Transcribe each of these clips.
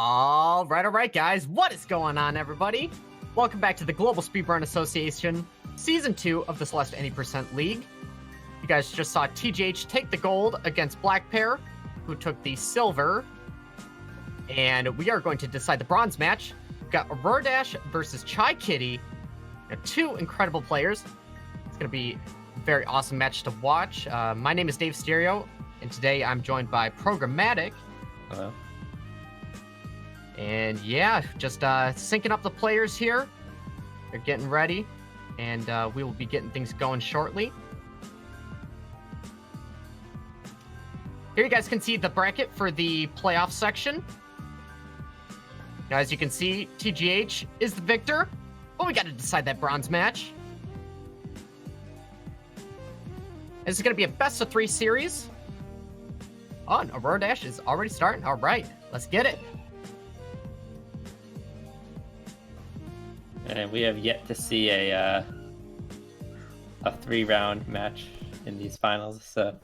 All right, guys. What is going on, everybody? Welcome back to the Global Speedrun Association, Season 2 of the Celeste Any Percent League. You guys just saw TGH take the gold against Black Pair, who took the silver. And we are going to decide the bronze match. We've got AuroraDash versus Chaikitty. Two incredible players. It's going to be a very awesome match to watch. My name is Dave Stereo, and today I'm joined by Programmatic. Hello. And yeah, just syncing up the players here. They're getting ready, and we will be getting things going shortly. Here you guys can see the bracket for the playoff section. Now, as you can see, TGH is the victor, but we got to decide that bronze match. This is going to be a best-of-3 series. Oh, and AuroraDash is already starting. All right, let's get it. And we have yet to see a 3-round match in these finals, so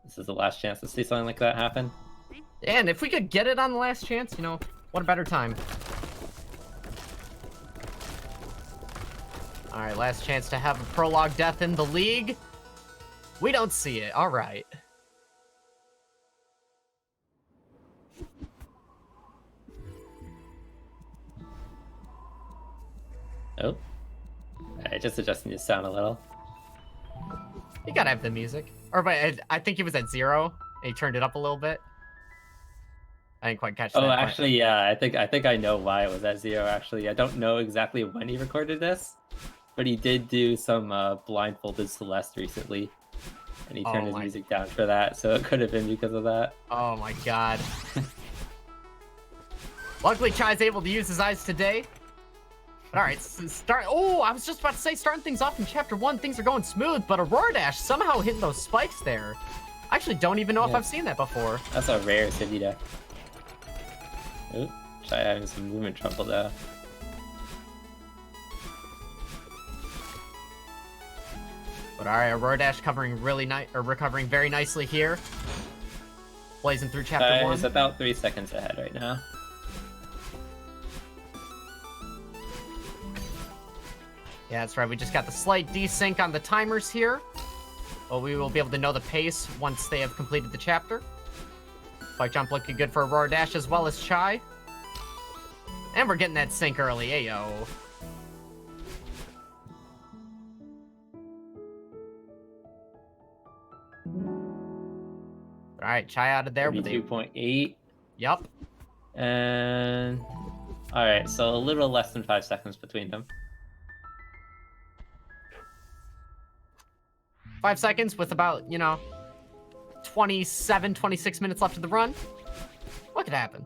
this is the last chance to see something like that happen. Yeah, and if we could get it on the last chance, you know, what a better time. All right, last chance to have a prologue death in the league. We don't see it. All right. Oh. Alright, just adjusting the sound a little. You gotta have the music. Or, but I think he was at 0, and he turned it up a little bit. I didn't quite catch that. Oh, actually, yeah, I think I know why it was at 0, actually. I don't know exactly when he recorded this, but he did do some blindfolded Celeste recently, and he turned his music down for that, so it could have been because of that. Oh my god. Luckily, Chai's able to use his eyes today. All right, start. Oh, I was just about to say, starting things off in Chapter 1, things are going smooth, but AuroraDash somehow hitting those spikes there. I actually don't even know if I've seen that before. That's a rare city deck. Ooh, Chai having some movement trouble though. But all right, AuroraDash covering recovering very nicely here. Blazing through Chapter 1. He's about 3 seconds ahead right now. Yeah, that's right. We just got the slight desync on the timers here. But we will be able to know the pace once they have completed the chapter. Spike jump looking good for AuroraDash as well as Chai. And we're getting that sync early. Ayo. All right, Chai out of there. 32.8. Yep. And... Alright, so a little less than 5 seconds between them. 5 seconds with about, 27, 26 minutes left of the run. What could happen?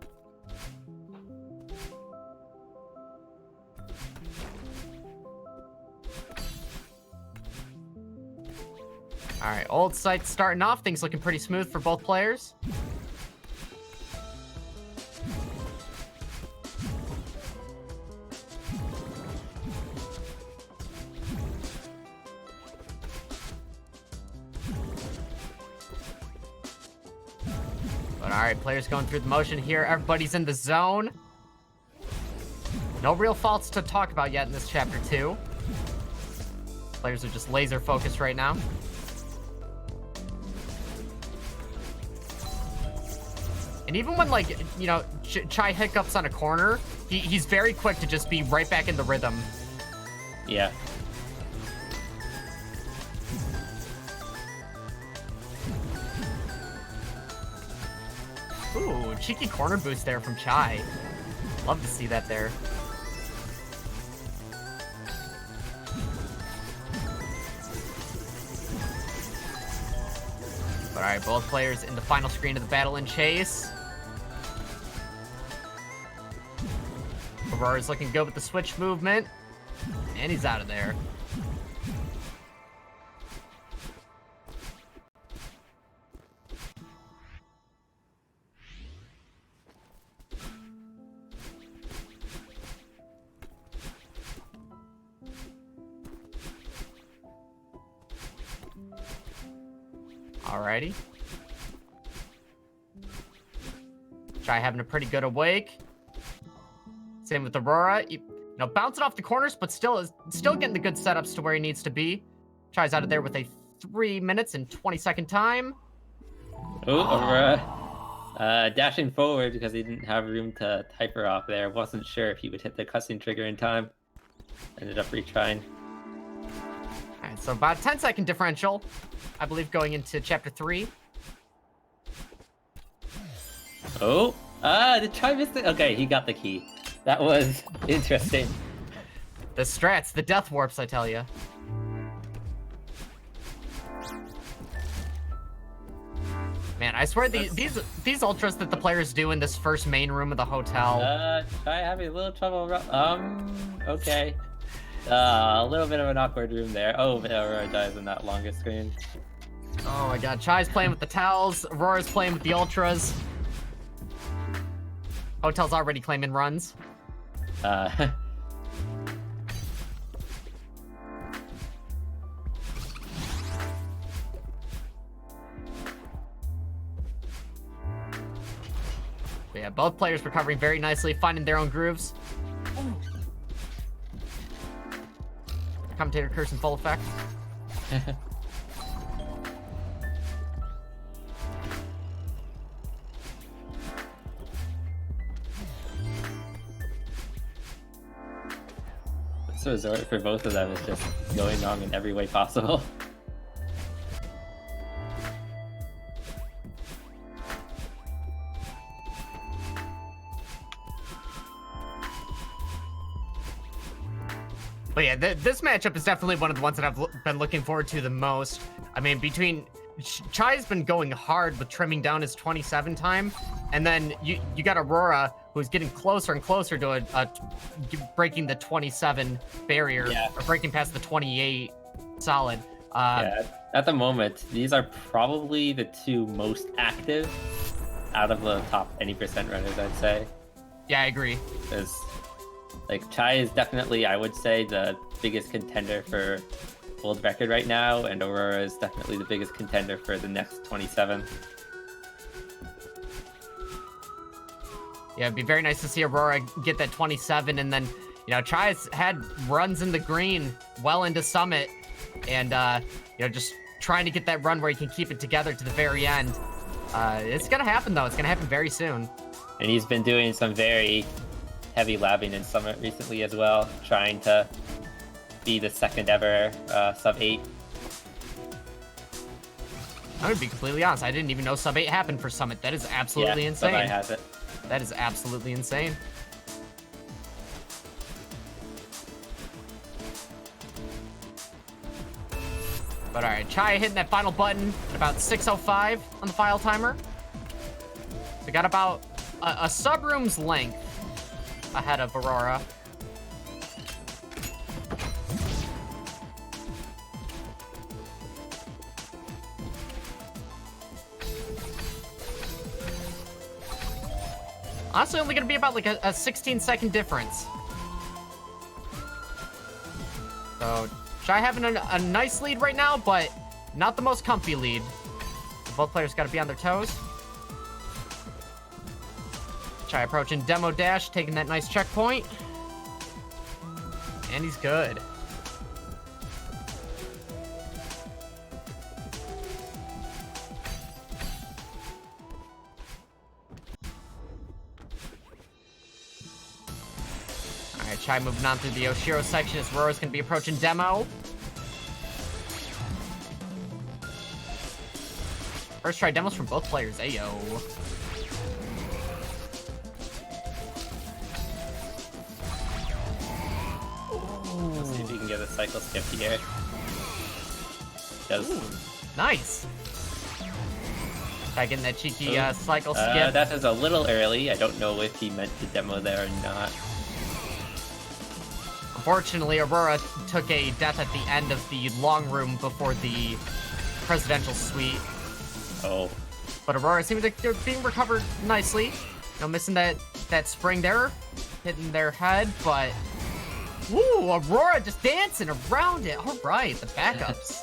All right, old site starting off. Things looking pretty smooth for both players. But all right, players going through the motion here. Everybody's in the zone. No real faults to talk about yet in this Chapter 2. Players are just laser focused right now. And even when, Chai hiccups on a corner, he's very quick to just be right back in the rhythm. Yeah. Ooh, cheeky corner boost there from Chai. Love to see that there. But all right, both players in the final screen of the battle and chase. Aurora's looking good with the switch movement. And he's out of there. Alrighty. Chai having a pretty good awake. Same with Aurora. You know, bouncing off the corners, but still getting the good setups to where he needs to be. Chai's out of there with a 3 minutes and 20-second time. Oh, Aurora dashing forward because he didn't have room to hyper off there. Wasn't sure if he would hit the cussing trigger in time. Ended up retrying. All right, so about a 10-second differential, I believe, going into Chapter 3. Oh, did Chai miss it? Okay, he got the key. That was interesting. The strats, the death warps, I tell you. Man, I swear these ultras that the players do in this first main room of the hotel. Chai having a little trouble. Okay. A little bit of an awkward room there. Oh, Aurora dies in that longest screen. Oh my god, Chai's playing with the towels, Aurora's playing with the ultras. Hotel's already claiming runs. But yeah, both players recovering very nicely, finding their own grooves. Commentator curse in full effect. This resort for both of them is just going wrong in every way possible. But yeah, this matchup is definitely one of the ones that I've been looking forward to the most. I mean, between Chai's been going hard with trimming down his 27 time, and then you got Aurora, who's getting closer and closer to breaking the 27 barrier, or breaking past the 28 solid. Yeah, at the moment, these are probably the two most active out of the top 20% runners, I'd say. Yeah, I agree. Because, like, Chai is definitely, I would say, the biggest contender for world record right now, and Aurora is definitely the biggest contender for the next 27. Yeah, it'd be very nice to see Aurora get that 27, and then, you know, Chai's had runs in the green well into Summit, and, you know, just trying to get that run where he can keep it together to the very end. It's gonna happen, though. It's gonna happen very soon. And he's been doing some very heavy labbing in Summit recently as well, trying to be the second ever sub-8. I'm gonna be completely honest, I didn't even know sub-8 happened for Summit. That is absolutely insane. Sub-8 has it. That is absolutely insane. But alright, Chai hitting that final button at about 6:05 on the file timer. We got about a sub-room's length ahead of Aurora. Honestly, only gonna be about like a 16-second difference. So, Chai having a nice lead right now, but not the most comfy lead. So both players gotta be on their toes. Chai approaching Demo Dash, taking that nice checkpoint. And he's good. Alright, Chai moving on through the Oshiro section as Aurora's gonna be approaching Demo. First try demos from both players, ayo. Let's see if he can get a cycle skip here. Does. Ooh, nice. Try getting that cheeky cycle skip. That is a little early. I don't know if he meant to demo there or not. Unfortunately, Aurora took a death at the end of the long room before the presidential suite. Oh. But Aurora seems like they're being recovered nicely. You know, missing that spring there, hitting their head, but... Ooh, Aurora just dancing around it. All right, the backups.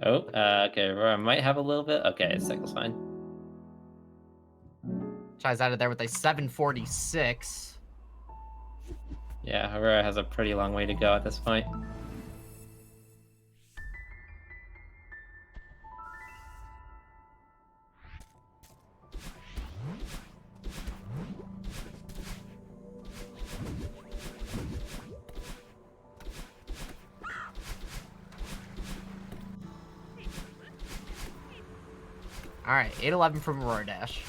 Oh, okay, Aurora might have a little bit. Okay, cycle's fine. Chai's out of there with a 746. Yeah, Aurora has a pretty long way to go at this point. All right, 811 from AuroraDash.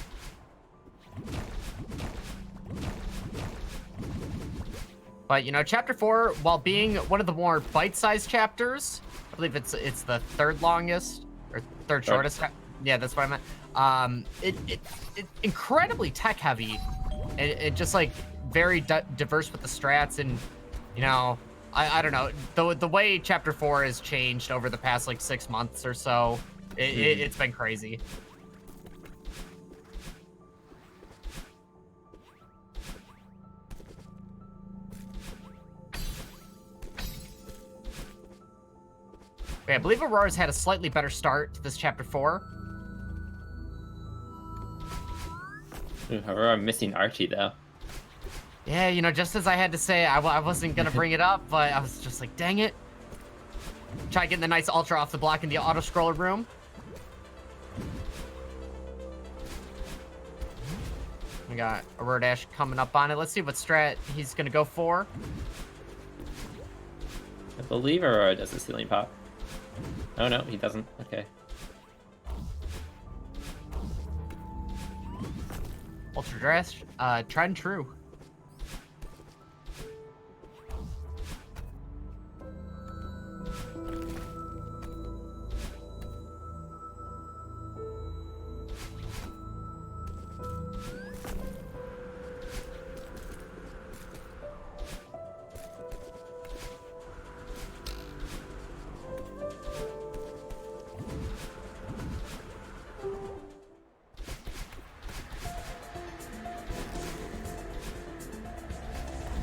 But, you know, Chapter 4, while being one of the more bite-sized chapters, I believe it's the third longest, or third shortest. Yeah, that's what I meant. It's incredibly tech-heavy. It just, like, very diverse with the strats, and, you know, I don't know. The way Chapter 4 has changed over the past, like, 6 months or so, it's been crazy. Okay, I believe Aurora's had a slightly better start to this Chapter 4. Aurora missing Archie, though. Yeah, you know, just as I had to say, I wasn't going to bring it up, but I was just like, dang it. Try getting the nice Ultra off the block in the auto-scroller room. We got AuroraDash coming up on it. Let's see what strat he's going to go for. I believe Aurora does the ceiling pop. Oh, no, he doesn't. Okay. Ultra Dash, tried and true.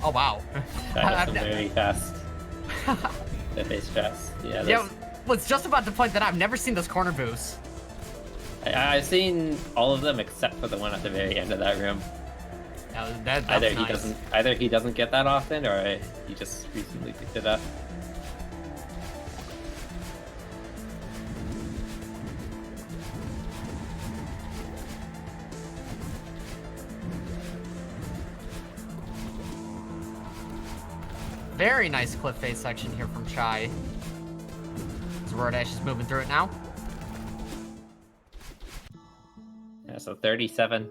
Oh, wow. That was very fast. The face stress. Yeah, yeah, was just about to point that out. I've never seen this corner boost. I've seen all of them except for the one at the very end of that room. That Either he doesn't get that often, or he just recently picked it up. Very nice cliff face section here from Chai. AuroraDash is moving through it now. Yeah, so 37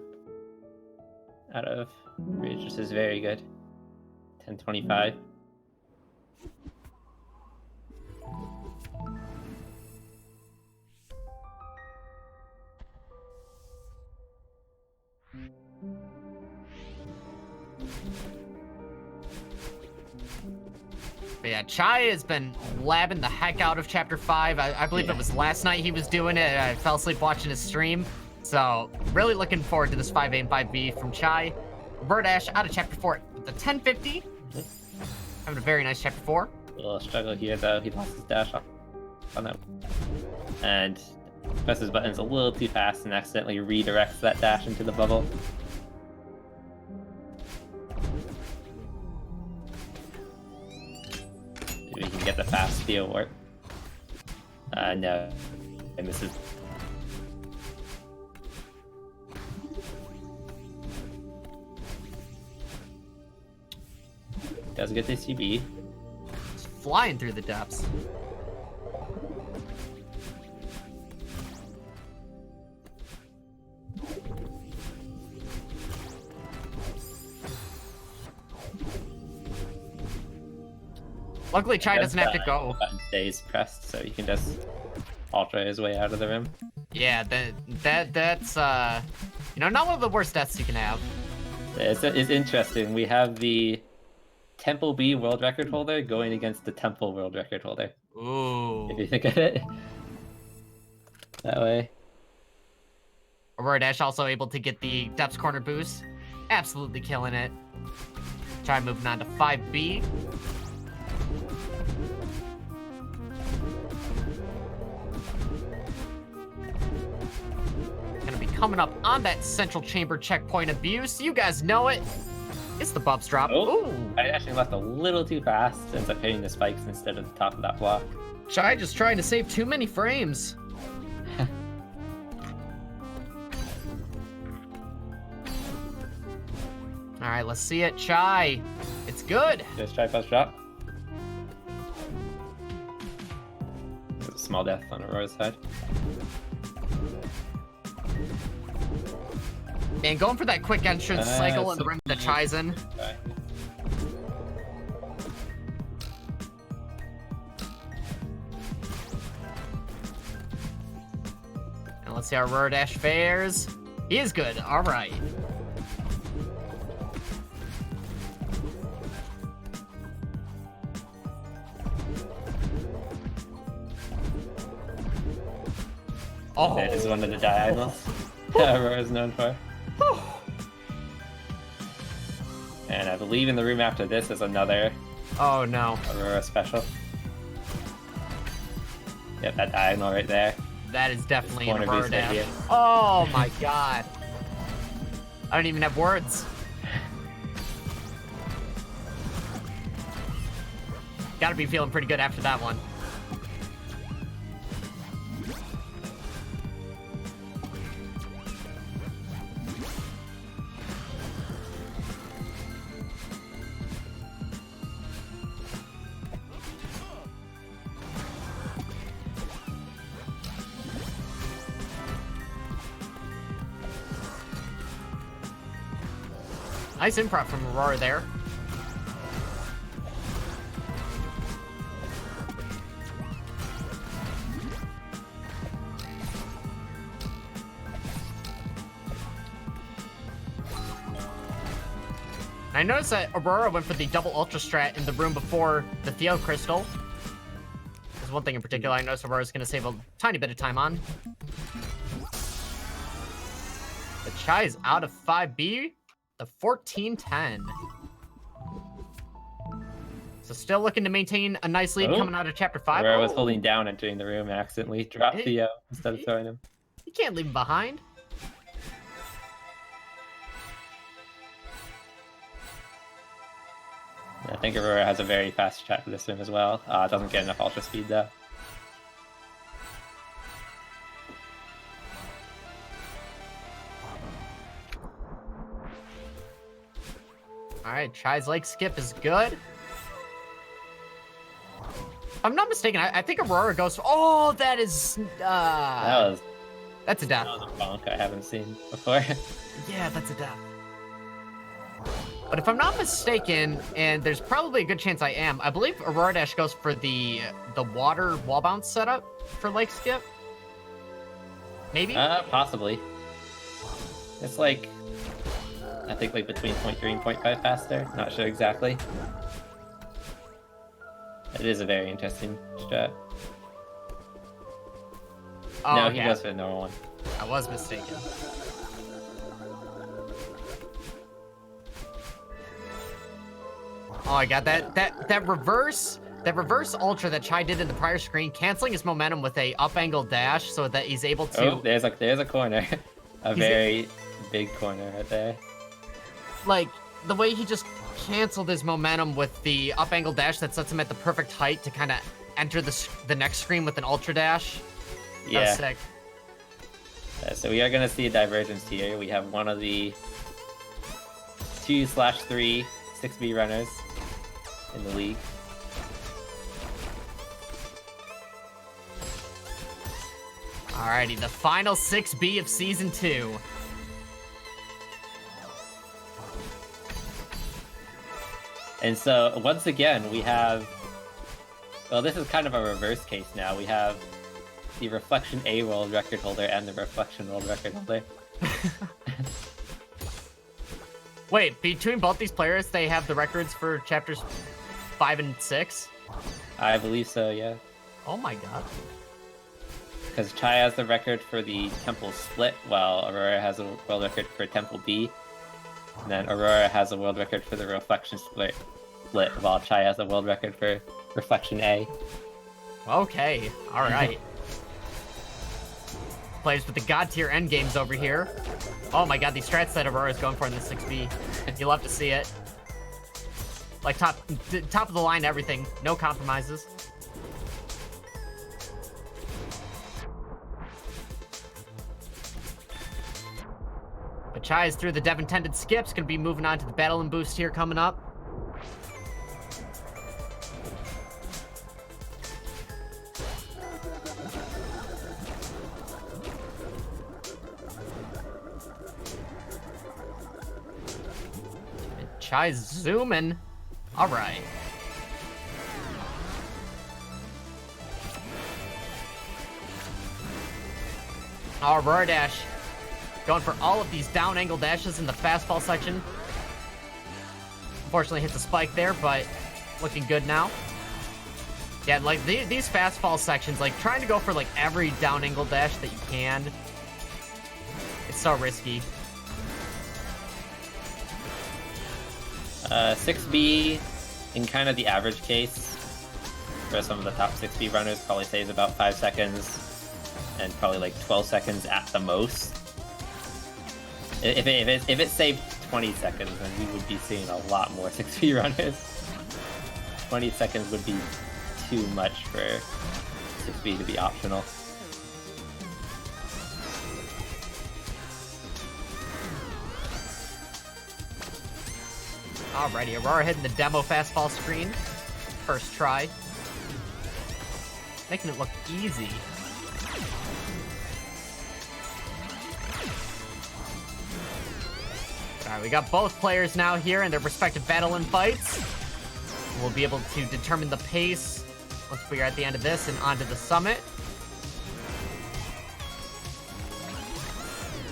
out of Ridge, which is very good. 1025. But yeah, Chai has been labbing the heck out of Chapter 5. I believe it was last night he was doing it. I fell asleep watching his stream. So, really looking forward to this 5A and 5B from Chai. AuroraDash out of Chapter 4 with the 1050. Having a very nice Chapter 4. A little struggle here, though. He lost his dash on that. And presses buttons a little too fast and accidentally redirects that dash into the bubble. Maybe he can get the fast steel warp. No. It misses. Does get the CB. It's flying through the depths. Luckily, Chai doesn't have to go. Button stays pressed, so he can just ultra his way out of the rim. Yeah, that's you know, not one of the worst deaths you can have. It's interesting. We have the Temple B world record holder going against the Temple world record holder. Ooh. If you think of it that way. AuroraDash also able to get the depths corner boost. Absolutely killing it. Chai moving on to 5B. coming up on that central chamber checkpoint abuse. You guys know it. It's the Bubs drop. Oh, Ooh. I actually left a little too fast, ends up hitting the spikes instead of the top of that block. Chai just trying to save too many frames. All right, let's see it. Chai. It's good. Just try bus drop. There's a small death on Aurora's side. Man, going for that quick entrance cycle in the rim that Chai's in. Okay. And let's see how AuroraDash fares. He is good. All right. Oh, That is one of the diagonals Aurora is known for. And I believe in the room after this is another oh no. Aurora special. Yep, that diagonal right there. That is definitely an Corner boost right AuroraDash. here. Oh my god. I don't even have words. Gotta be feeling pretty good after that one. Nice improv from Aurora there. I noticed that Aurora went for the double ultra strat in the room before the Theo crystal. There's one thing in particular I noticed Aurora's going to save a tiny bit of time on. The Chai is out of 5B. The 14-10. So still looking to maintain a nice lead coming out of Chapter 5. Where I was holding down entering the room and accidentally dropped Theo instead of throwing him. You can't leave him behind. I think Aurora has a very fast chat for this room as well. Doesn't get enough ultra speed though. Alright, Chai's leg skip is good. If I'm not mistaken, I think Aurora goes for... Oh, that is... That's a death. That was a bonk I haven't seen before. Yeah, that's a death. But if I'm not mistaken, and there's probably a good chance I am, I believe AuroraDash goes for the water wall bounce setup for leg skip. Maybe? Possibly. It's like... I think like between 0.3 and 0.5 faster. Not sure exactly. It is a very interesting strat. Oh, no, he yeah. goes for the normal one. I was mistaken. Oh, I got that reverse ultra that Chai did in the prior screen, canceling his momentum with a up angle dash so that he's able to. Oh, there's a corner, a very big corner right there. Like the way he just canceled his momentum with the up angle dash that sets him at the perfect height to kind of enter the next screen with an ultra dash. Yeah. That was sick. So we are gonna see a divergence here. We have one of the 2/3 6B runners in the league. Alrighty, the final 6B of Season 2. And so, once again, we have... Well, this is kind of a reverse case now. We have the Reflection A world record holder and the Reflection world record holder. Wait, between both these players, they have the records for chapters 5 and 6? I believe so, yeah. Oh my god. Because Chai has the record for the Temple Split, while Aurora has a world record for Temple B. And then Aurora has a world record for the Reflection Split, while Chai has a world record for Reflection A. Okay, alright. players with the god tier end games over here. Oh my god, these strats that Aurora is going for in the 6B. You love to see it. Like top of the line, everything. No compromises. But Chai is through the dev intended skips. Gonna be moving on to the battle and boost here coming up. And Chai's zooming. All right. AuroraDash going for all of these down angle dashes in the fastball section. Unfortunately hits a spike there, but looking good now. Yeah, like these fastball sections, like trying to go for like every down angle dash that you can. It's so risky. 6B, in kind of the average case, for some of the top 6B runners, probably saves about 5 seconds, and probably like 12 seconds at the most. If it saved 20 seconds, then we would be seeing a lot more 6B runners. 20 seconds would be too much for 6B to be optional. Alrighty, Aurora hitting the demo fastball screen. First try. Making it look easy. Alright, we got both players now here in their respective battle and fights. We'll be able to determine the pace once we are at the end of this and onto the summit.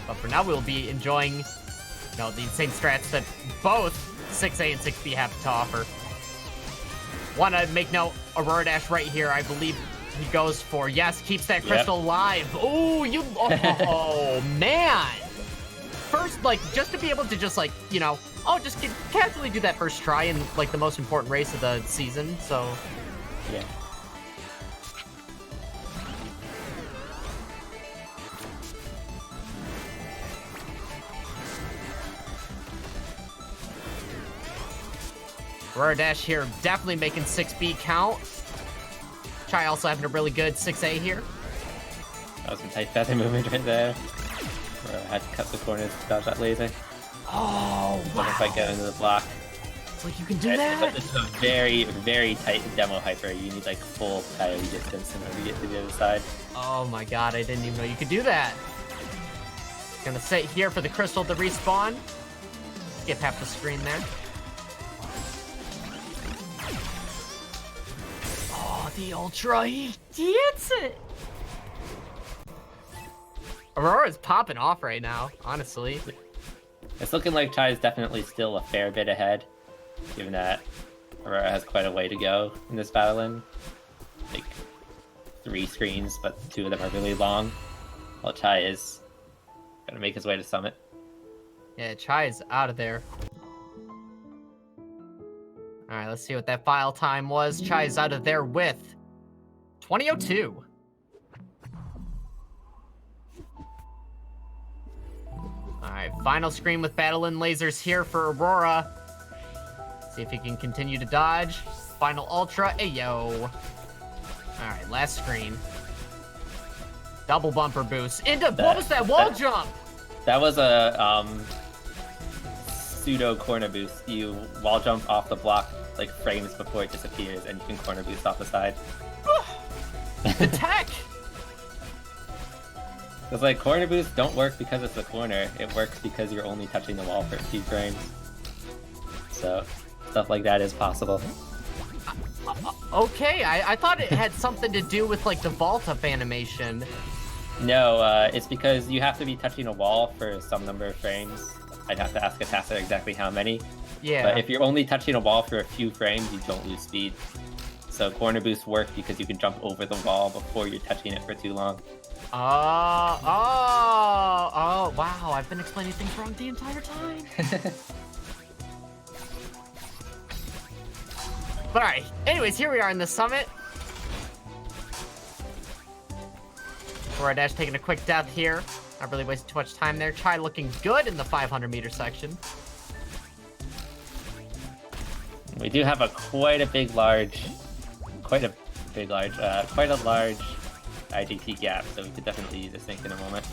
But for now, we'll be enjoying, you know, the insane strats that both 6A and 6B have to offer. Want to make note, AuroraDash right here, I believe he goes for, yes, keeps that crystal alive. Oh, oh, man. First, like, just to be able to just, like, you know, just casually do that first try in, like, the most important race of the season, so. Yeah. AuroraDash here definitely making 6B count. Chai also having a really good 6A here. That was some tight feather movement right there. Where I had to cut the corners to dodge that laser. Oh, wow. If I get into the block. It's like you can do that? It's a very, very tight demo hyper. You need like full coyote distance in order to get to the other side. Oh my god, I didn't even know you could do that. Gonna sit here for the crystal to respawn. Skip half the screen there. The Ultra, he hits it! Aurora's popping off right now, honestly. It's looking like Chai is definitely still a fair bit ahead, given that Aurora has quite a way to go in this battle. Like 3 screens, but 2 of them are really long, while Chai is gonna make his way to summit. Yeah, Chai is out of there. Alright, let's see what that file time was. Chai is out of there with 20:02. Alright, final screen with battle and lasers here for Aurora. See if he can continue to dodge. Final ultra, ayo. Alright, last screen. Double bumper boost. What was that wall jump? That was a pseudo corner boost. You wall jump off the block like frames before it disappears, and you can corner boost off the side. The tech! It's like corner boosts don't work because it's a corner. It works because you're only touching the wall for a few frames. So stuff like that is possible. Okay, I thought it had something to do with like the vault up animation. No, it's because you have to be touching a wall for some number of frames. I'd have to ask a taster exactly how many. Yeah. But if you're only touching a wall for a few frames, you don't lose speed. So corner boosts work because you can jump over the wall before you're touching it for too long. Oh, wow, I've been explaining things wrong the entire time. But alright, anyways, here we are in the summit. AuroraDash taking a quick death here. Not really wasting too much time there. Chai looking good in the 500-meter section. We do have quite a large IGT gap, so we could definitely use a sync in a moment.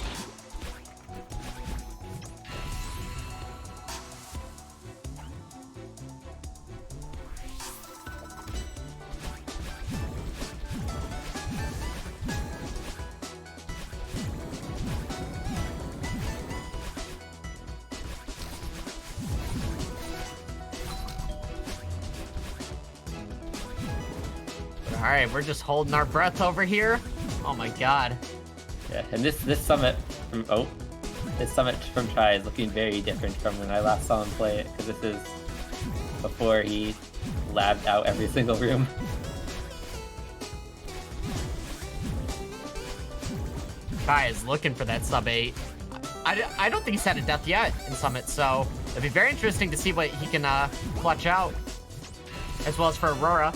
All right, we're just holding our breath over here. Oh my god. Yeah, and this summit from Chai is looking very different from when I last saw him play it, because this is before he labbed out every single room. Chai is looking for that sub 8. I don't think he's had a death yet in Summit, so it'd be very interesting to see what he can clutch out, as well as for Aurora.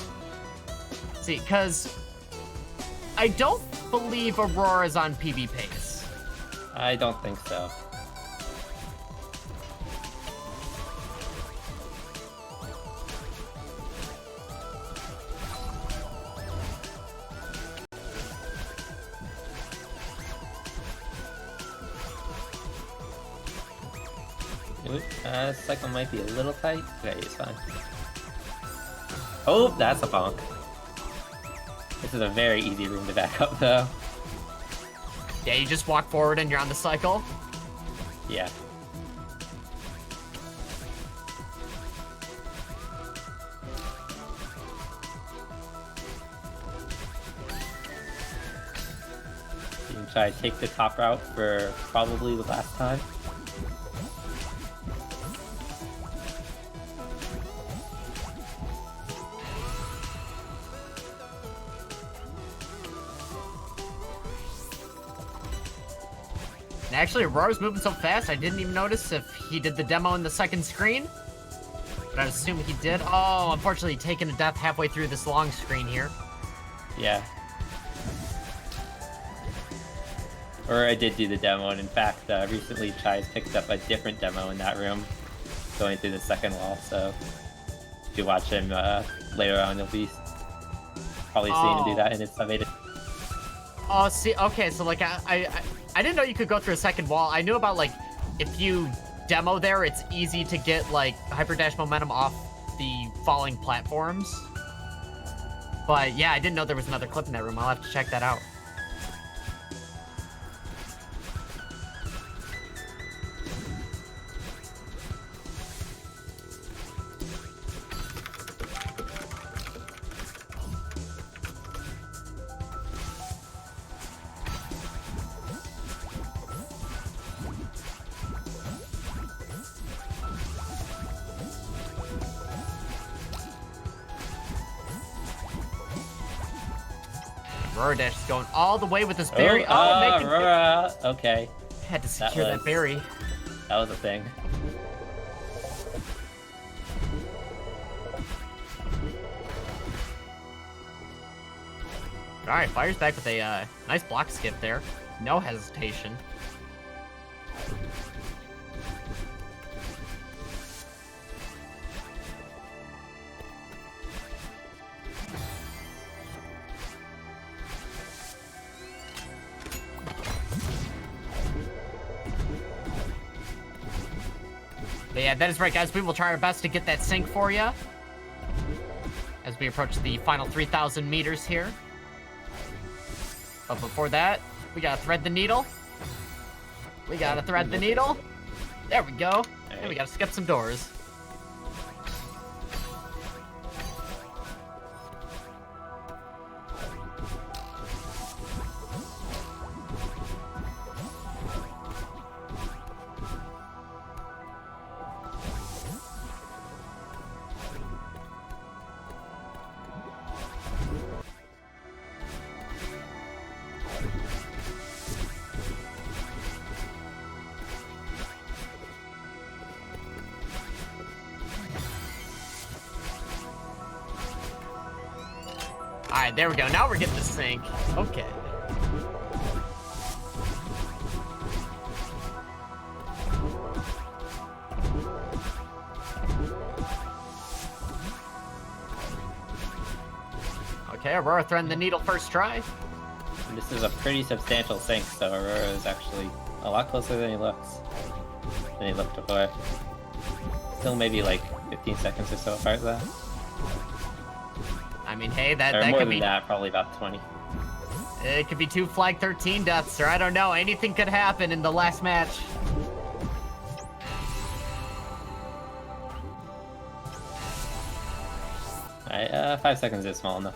See, because I don't believe Aurora's on PB pace. I don't think so. This cycle might be a little tight. Okay, it's fine. Oh, that's a bonk. This is a very easy room to back up, though. Yeah, you just walk forward and you're on the cycle. Yeah. You can try to take the top route for probably the last time. And actually, Aurora's moving so fast, I didn't even notice if he did the demo in the second screen. But I assume he did. Oh, unfortunately, taking a death halfway through this long screen here. Yeah. Or I did do the demo, and in fact, recently Chai's picked up a different demo in that room, going through the second wall, so if you watch him later on, you'll be probably seeing him do that in his sub-8. Oh, see, okay, so like, I didn't know you could go through a second wall. I knew about, like, if you demo there, it's easy to get, like, hyperdash momentum off the falling platforms. But, yeah, I didn't know there was another clip in that room. I'll have to check that out. AuroraDash is going all the way with this berry. Making Aurora. Okay. Had to secure that berry. That was a thing. All right, Fire's back with a nice block skip there. No hesitation. But yeah, that is right, guys. We will try our best to get that sync for you as we approach the final 3,000 meters here. But before that, we gotta thread the needle. We gotta thread the needle. There we go. And we gotta skip some doors. Alright, there we go. Now we're getting the sync. Okay. Okay, Aurora threading the needle first try. And this is a pretty substantial sink, so Aurora is actually a lot closer than he looked before. Still maybe like 15 seconds or so apart though. I mean, hey, Or that more could than be that, probably about 20. It could be 2 Flag 13 deaths, or I don't know. Anything could happen in the last match. Alright, 5 seconds is small enough.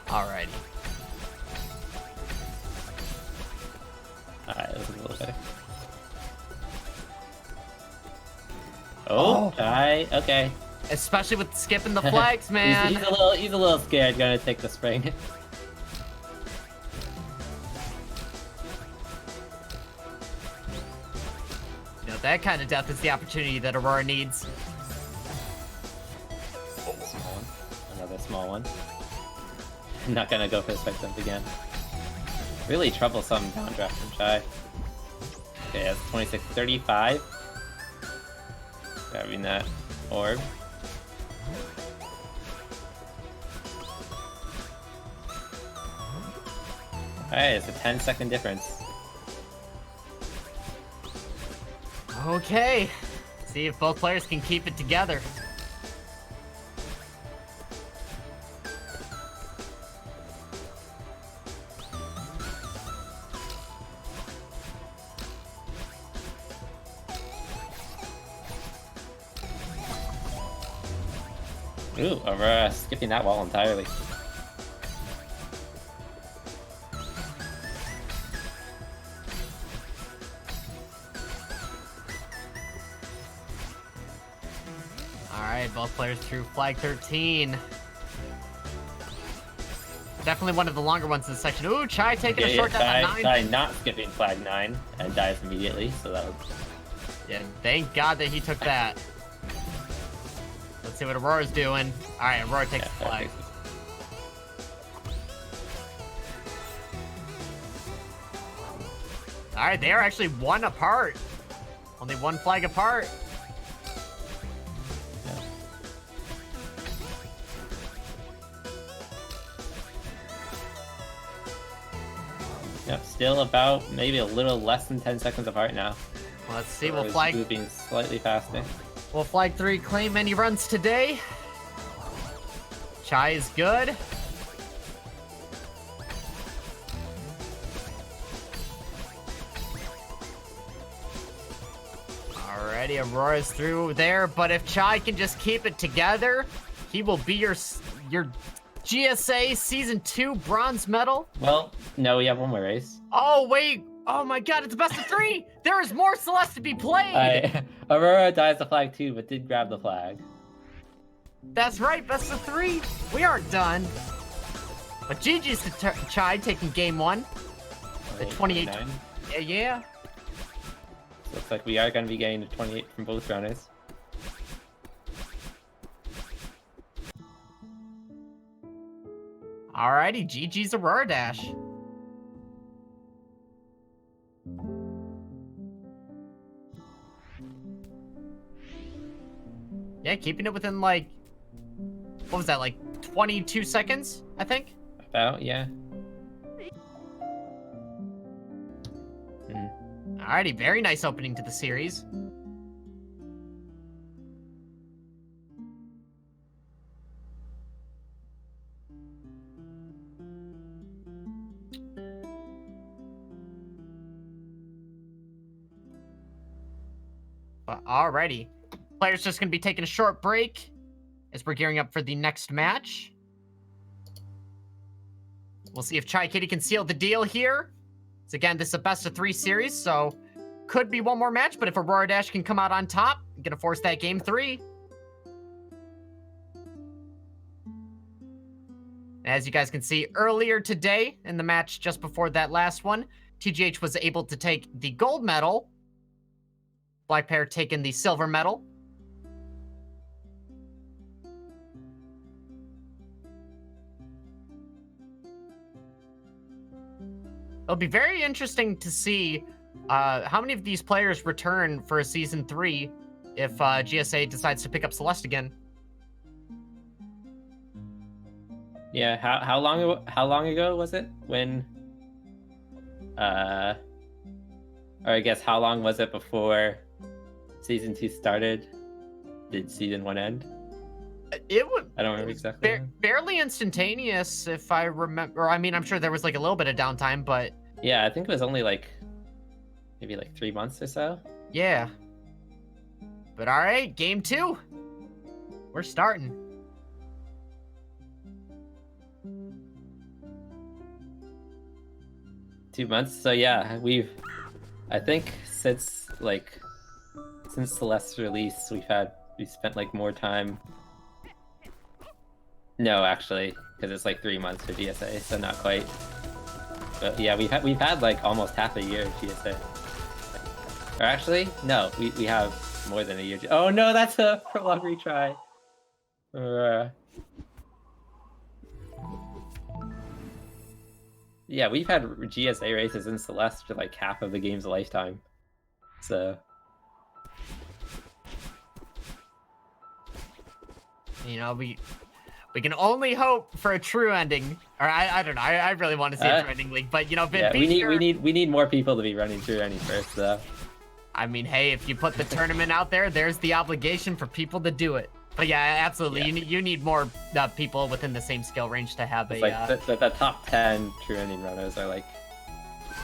Alrighty. Alright, this is a little better. Oh, Chai, okay. Especially with skipping the flags, man. he's a little scared, gonna take the spring. You know, that kind of death is the opportunity that Aurora needs. Small one. Another small one. Not gonna go for the spike jump again. Really troublesome downdraft from Chai. Okay, that's 26-35. Grabbing that orb. Alright, it's a 10-second difference. Okay. See if both players can keep it together. Ooh, Aurora skipping that wall entirely. Alright, both players through flag 13. Definitely one of the longer ones in this section. Ooh, Chai taking a short death at 9. Chai not skipping flag 9 and dies immediately, so that was... Yeah, thank God that he took that. Let's see what Aurora's doing. Alright, Aurora takes the flag. Alright, they are actually 1 apart. Only 1 flag apart. Yep, still about maybe a little less than 10 seconds apart now. Well, let's see. We'll flag moving slightly faster. Will flag 3 claim any runs today? Chai is good. Alrighty, Aurora's through there, but if Chai can just keep it together, he will be your GSA Season 2 bronze medal. Well, no, we have one more race. Oh, wait. Oh my God, it's a best of 3. There is more Celeste to be played. Aurora dies the flag too, but did grab the flag. That's right, best of 3. We aren't done. But GG's to Chai taking game 1. The 28. Yeah. So looks like we are going to be getting the 28 from both runners. Alrighty, GG's AuroraDash. Yeah, keeping it within like, what was that, like 22 seconds, I think? About, yeah. Alrighty, very nice opening to the series. Alrighty. Players just going to be taking a short break as we're gearing up for the next match. We'll see if Chaikitty can seal the deal here. So again, this is a best of 3 series, so could be one more match, but if AuroraDash can come out on top, I'm going to force that game 3. As you guys can see, earlier today in the match just before that last one, TGH was able to take the gold medal. Black pair taking the silver medal. It'll be very interesting to see how many of these players return for a Season 3 if GSA decides to pick up Celeste again. Yeah, how long ago was it when or I guess how long was it before season 2 started? Did season 1 end? It would. I don't remember exactly. Barely instantaneous, if I remember. I mean, I'm sure there was like a little bit of downtime, but yeah, I think it was only like maybe like 3 months or so. Yeah. But all right, game 2. We're starting. Two months. So yeah, I think since Celeste's release, we spent like more time. No, actually, because it's like 3 months for GSA, so not quite. But yeah, we've had like almost half a year of GSA. Or actually, no, we have more than a year. Oh no, that's a prologue retry. Yeah, we've had GSA races in Celeste for like half of the game's lifetime. So you know, we can only hope for a true ending. Or I don't know. I really want to see a true ending league, but you know, yeah, we need more people to be running true ending first, though. I mean, hey, if you put the tournament out there, there's the obligation for people to do it. But yeah, absolutely, yeah. You need more people within the same skill range to have the top 10 true ending runners are like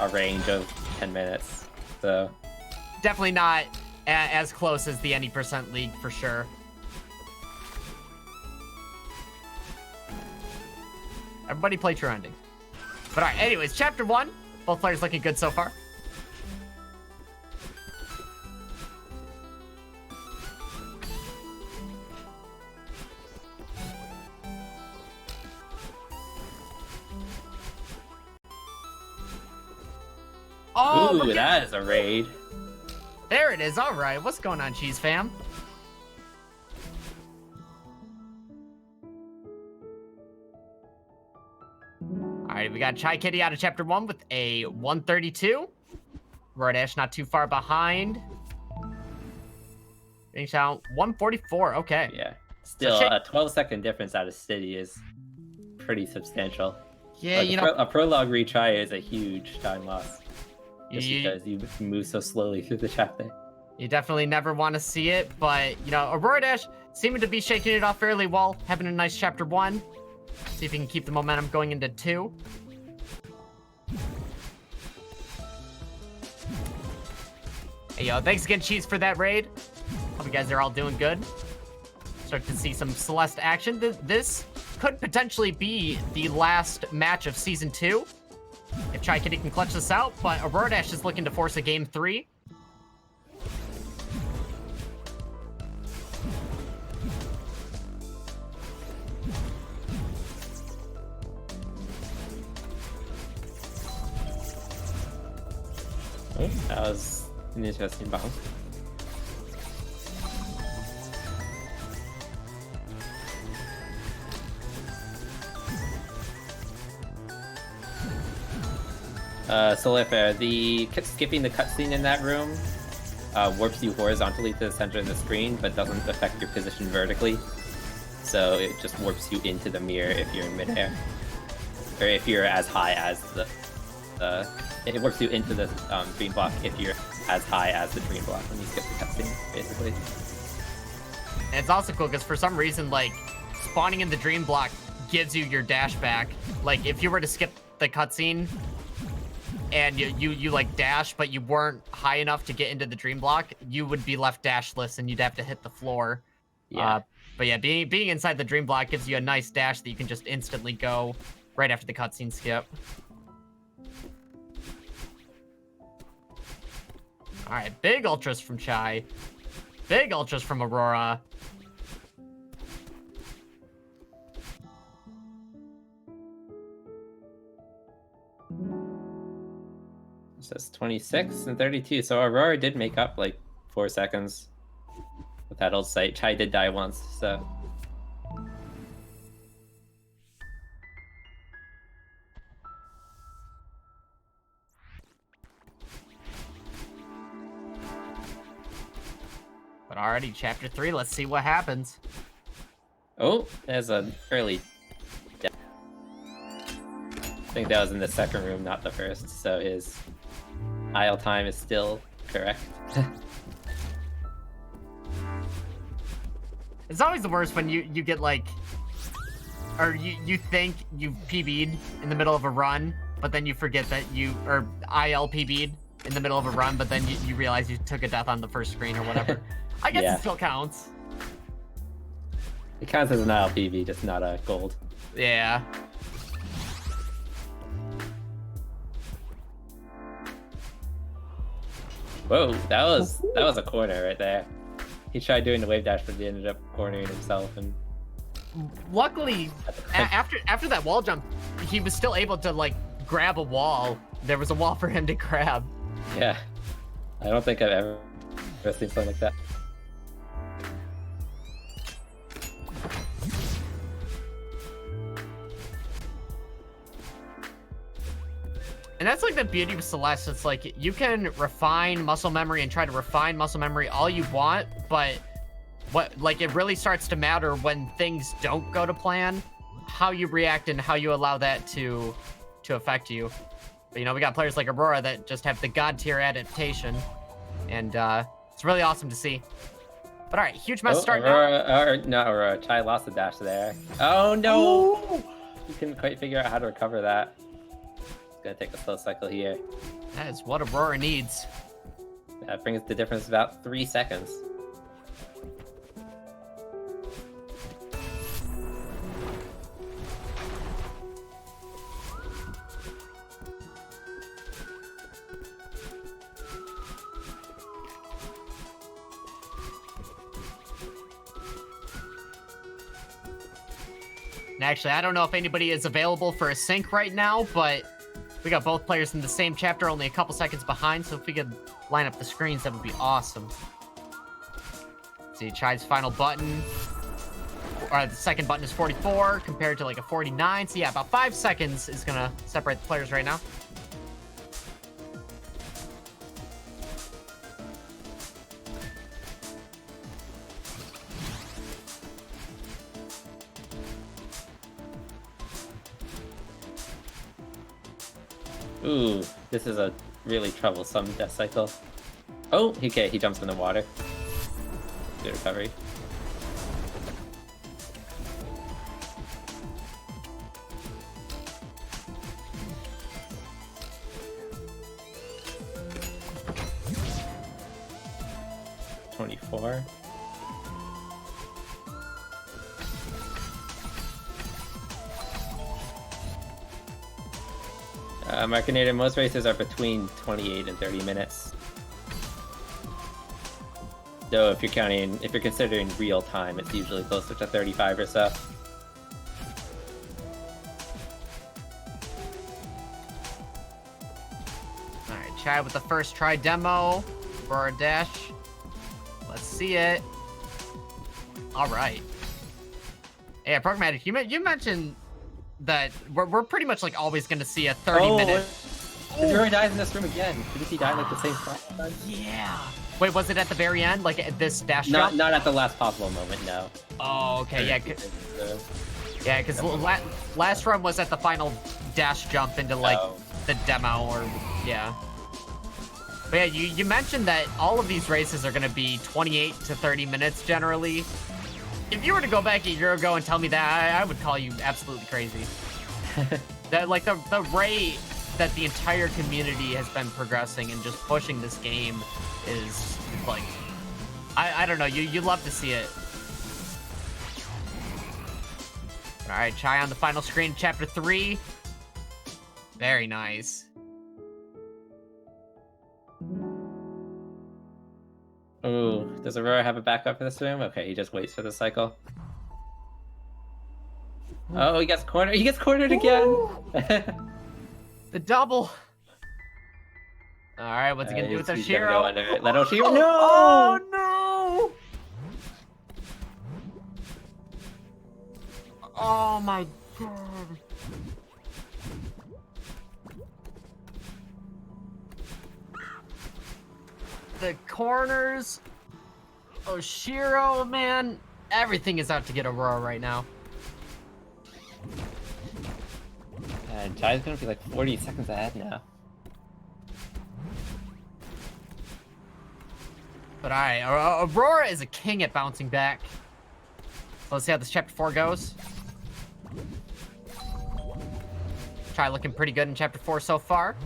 a range of 10 minutes. So definitely not as close as the any percent league for sure. Everybody play true ending. But all right, anyways, chapter 1. Both players looking good so far. Oh, ooh, that is a raid. There it is. All right. What's going on, Cheese Fam? All right, we got Chaikitty out of chapter 1 with a 132. AuroraDash not too far behind. Finish out 144. Okay. Yeah. Still, a 12-second difference out of City is pretty substantial. Yeah, like you know, a prologue retry is a huge time loss. Just because you move so slowly through the chapter. You definitely never want to see it, but, you know, AuroraDash seeming to be shaking it off fairly well, having a nice chapter 1. See if he can keep the momentum going into 2. Hey, yo, thanks again, Cheese, for that raid. Hope you guys are all doing good. Start to see some Celeste action. This could potentially be the last match of Season 2. If Chaikitty can clutch this out, but AuroraDash is looking to force a game 3. Oh, that was an interesting bounce. Solifair, the skipping the cutscene in that room warps you horizontally to the center of the screen, but doesn't affect your position vertically. So it just warps you into the mirror if you're in midair, or if you're as high as it warps you into the dream block if you're as high as the dream block when you skip the cutscene, basically. And it's also cool because for some reason, like, spawning in the dream block gives you your dash back. Like, if you were to skip the cutscene and you like dash, but you weren't high enough to get into the dream block, you would be left dashless and you'd have to hit the floor. Yeah. But yeah, being inside the dream block gives you a nice dash that you can just instantly go right after the cutscene skip. All right, big ultras from Chai. Big ultras from Aurora. So it's 26 and 32. So Aurora did make up like 4 seconds with that old site. Chai did die once, so. But But already, chapter 3, let's see what happens. Oh, there's an early death. I think that was in the second room, not the first, so his aisle time is still correct. It's always the worst when you get like, or you think you've PB'd in the middle of a run, but then you forget that you, or IL PB'd in the middle of a run, but then you realize you took a death on the first screen or whatever. I guess it still counts. It counts as an ILPV, just not a gold. Yeah. Whoa, that was a corner right there. He tried doing the wave dash, but he ended up cornering himself. And luckily, after that wall jump, he was still able to like grab a wall. There was a wall for him to grab. Yeah, I don't think I've ever seen something like that. And that's like the beauty of Celeste. It's like you can refine muscle memory and try to refine muscle memory all you want, but it really starts to matter when things don't go to plan, how you react and how you allow that to affect you. But, you know, we got players like Aurora that just have the god tier adaptation, and it's really awesome to see. But all right, huge mess start now. Aurora. Chai lost the dash there. Oh no! He couldn't quite figure out how to recover that. Gonna take a slow cycle here. That is what Aurora needs. That brings the difference about 3 seconds. And actually, I don't know if anybody is available for a sync right now, but we got both players in the same chapter, only a couple seconds behind, so if we could line up the screens, that would be awesome. See, Chai's final button, or the second button is 44 compared to like a 49, so yeah, about 5 seconds is gonna separate the players right now. Ooh, this is a really troublesome death cycle. Oh, okay, he jumps in the water. Good recovery. $24. Markinator, most races are between 28 and 30 minutes. Though if you're considering real time, it's usually closer to 35 or so. Alright, Chai with the first try demo for our dash. Let's see it. Alright. Yeah, Pragmatic, you mentioned that we're pretty much like always going to see a 30-minute... Zero dies in this room again. Didn't he die like the same time? Yeah. Wait, was it at the very end? Like at this dash jump? Not at the last possible moment, no. Oh, okay, yeah. Yeah, because last run was at the final dash jump into like the demo or... Yeah. But yeah, you mentioned that all of these races are going to be 28 to 30 minutes generally. If you were to go back a year ago and tell me that, I would call you absolutely crazy. That like the rate that the entire community has been progressing and just pushing this game is like, I don't know, you love to see it. All right, Chai on the final screen, chapter 3. Very nice. Ooh, does Aurora have a backup for this room? Okay, he just waits for the cycle. Oh, he gets cornered. He gets cornered again. The double. All right, what's he gonna do with Oshiro? Let Oshiro. No! Oh no! Oh my god. The corners Oshiro, man, everything is out to get Aurora right now. And Chai's gonna be like 40 seconds ahead now. But alright, Aurora is a king at bouncing back. Let's see how this chapter 4 goes. Chai looking pretty good in chapter 4 so far.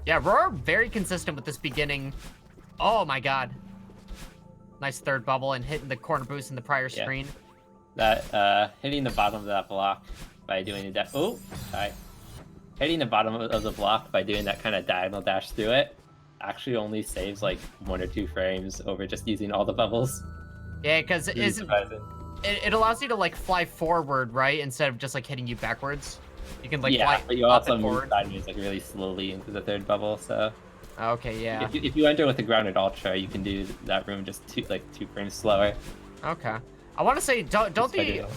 Yeah, Aurora very consistent with this beginning. Oh my god. Nice third bubble and hitting the corner boost in the prior screen. That hitting the bottom of that block by doing a hitting the bottom of the block by doing that kind of diagonal dash through it actually only saves like 1 or 2 frames over just using all the bubbles. Yeah, because it allows you to like fly forward, right? Instead of just like hitting you backwards. You can like fly but you up also and move forward. sideways like really slowly into the third bubble. So Okay, yeah. if you enter with the grounded ultra, you can do that room just 2 frames slower. Okay. I want to say don't the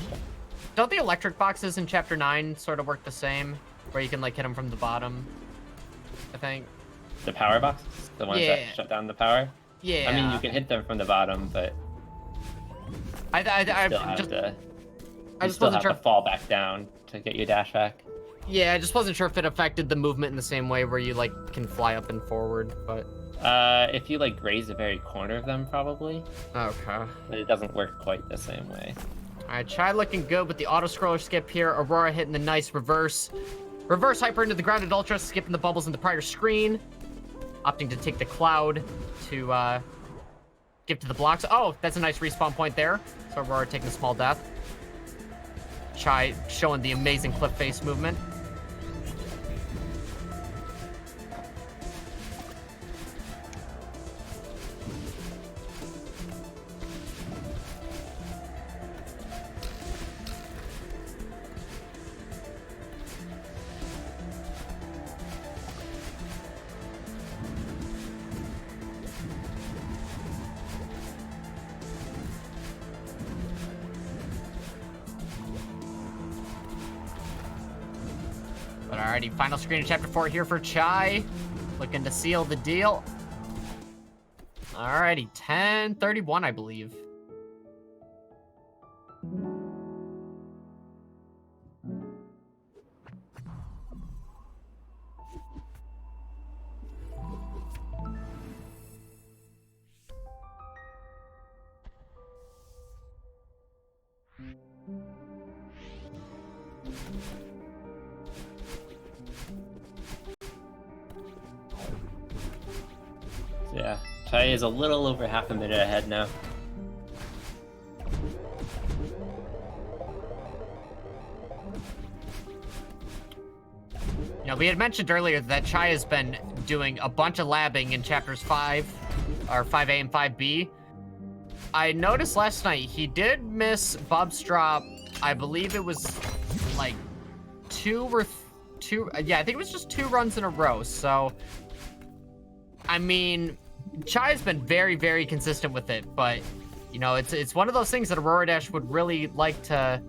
electric boxes in chapter 9 sort of work the same, where you can like hit them from the bottom? I think. The power boxes, the ones that shut down the power. Yeah. I mean, you can hit them from the bottom, but I just wasn't sure. To fall back down to get your dash back. Yeah, I just wasn't sure if it affected the movement in the same way where you like can fly up and forward, but. If you like graze the very corner of them, probably. Okay. But it doesn't work quite the same way. All right, Chai looking good with the auto scroller skip here. Aurora hitting the nice reverse hyper into the grounded ultra, skipping the bubbles in the prior screen, opting to take the cloud to give to the blocks. Oh, that's a nice respawn point there. So Aurora taking a small death. Chai showing the amazing cliff face movement. But alrighty, final screen of chapter 4 here for Chai. Looking to seal the deal. Alrighty, 10:31, I believe. So yeah, Chai is a little over half a minute ahead now. You know, we had mentioned earlier that Chai has been doing a bunch of labbing in chapters 5, or 5A and 5B. I noticed last night he did miss Bob's drop. I believe it was like yeah, I think it was just 2 runs in a row. So, I mean, Chai's been very, very consistent with it, but you know, it's one of those things that AuroraDash would really like to,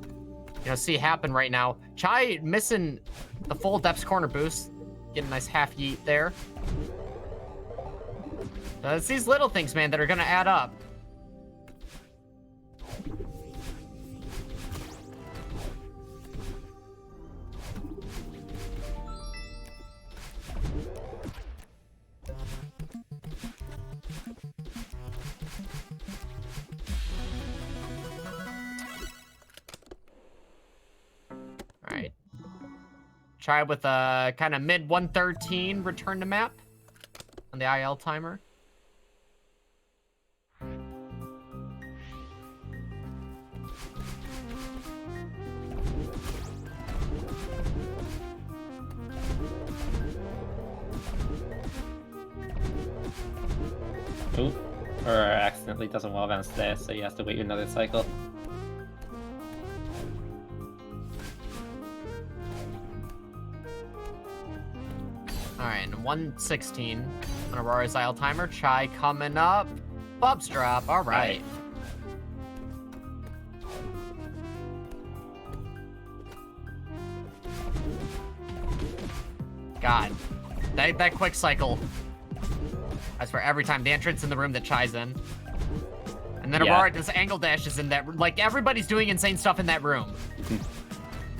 you know, see happen right now. Chai missing the full depths corner boost, getting a nice half yeet there. So it's these little things, man, that are gonna add up. Alright. Try with a kind of mid 113 return to map on the IL timer. Ooh, or accidentally doesn't wall bounce there, so you have to wait another cycle. Alright, and 116 on Aurora's IL timer. Chai coming up. Bob's drop. Alright. God. That quick cycle. That's for every time the entrance in the room that Chai's in. And then Aurora does angle dashes in that, like everybody's doing insane stuff in that room.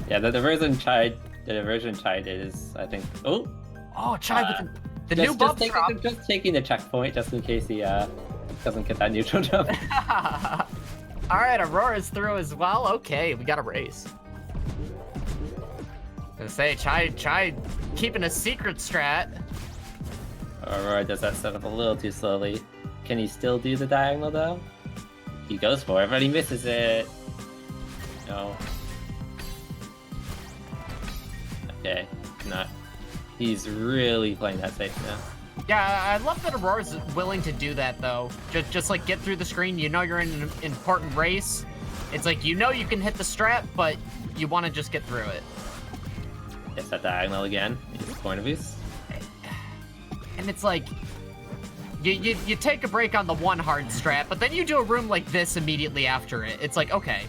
Yeah, the version Chai did is, I think. Oh, Chai with the new buff drop. Just taking the checkpoint, just in case he doesn't get that neutral jump. All right, Aurora's through as well. Okay, we got a race. Gonna say Chai keeping a secret strat. Aurora does that setup a little too slowly. Can he still do the diagonal though? He goes for it, but he misses it. No. Okay, not. He's really playing that safe now. Yeah, I love that Aurora's willing to do that though. Just like get through the screen. You know you're in an important race. It's like you know you can hit the strat, but you want to just get through it. It's that diagonal again. It's point of views. And it's like you take a break on the one hard strat, but then you do a room like this immediately after it. It's like, okay.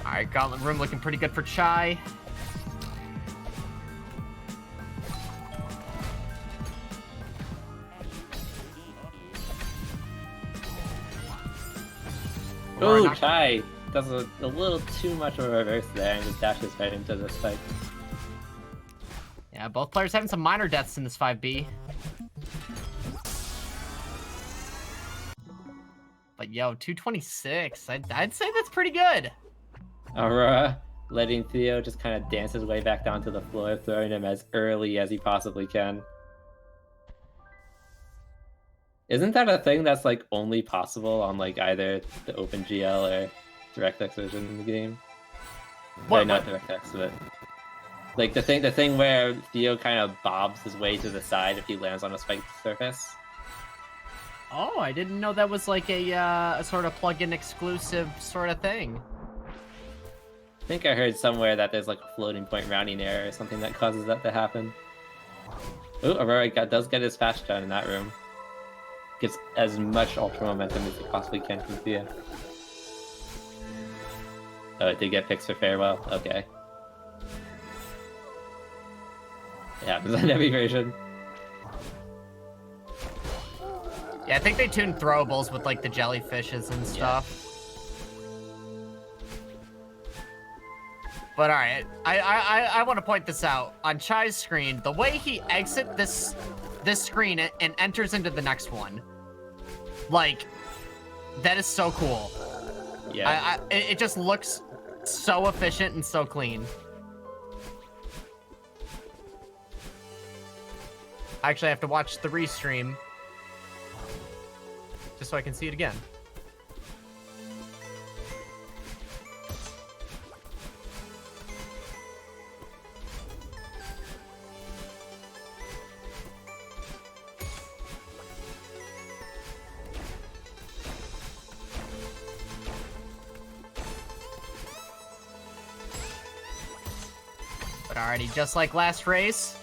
All right, Gauntlet room looking pretty good for Chai. Oh, Chai does a little too much of a reverse there and just dashes right into the spike. Yeah, both players having some minor deaths in this 5B. But yo, 226. I'd say that's pretty good. Aurora letting Theo just kind of dance his way back down to the floor, throwing him as early as he possibly can. Isn't that a thing that's like only possible on like either the OpenGL or DirectX version in the game? What? Not DirectX, but like the thing where Theo kind of bobs his way to the side if he lands on a spiked surface. Oh, I didn't know that was like a sort of plugin exclusive sort of thing. I think I heard somewhere that there's like a floating point rounding error or something that causes that to happen. Oh, Aurora does get his fast down in that room. Gets as much ultra momentum as he possibly can from Theo. Oh, it did get picks for farewell. Okay. It happens on every version. Yeah, I think they tuned throwables with like the jellyfishes and stuff. But all right, I want to point this out on Chai's screen. The way he exits this screen and enters into the next one, like, that is so cool. Yeah. It just looks so efficient and so clean. I actually have to watch the restream just so I can see it again. But alrighty, just like last race,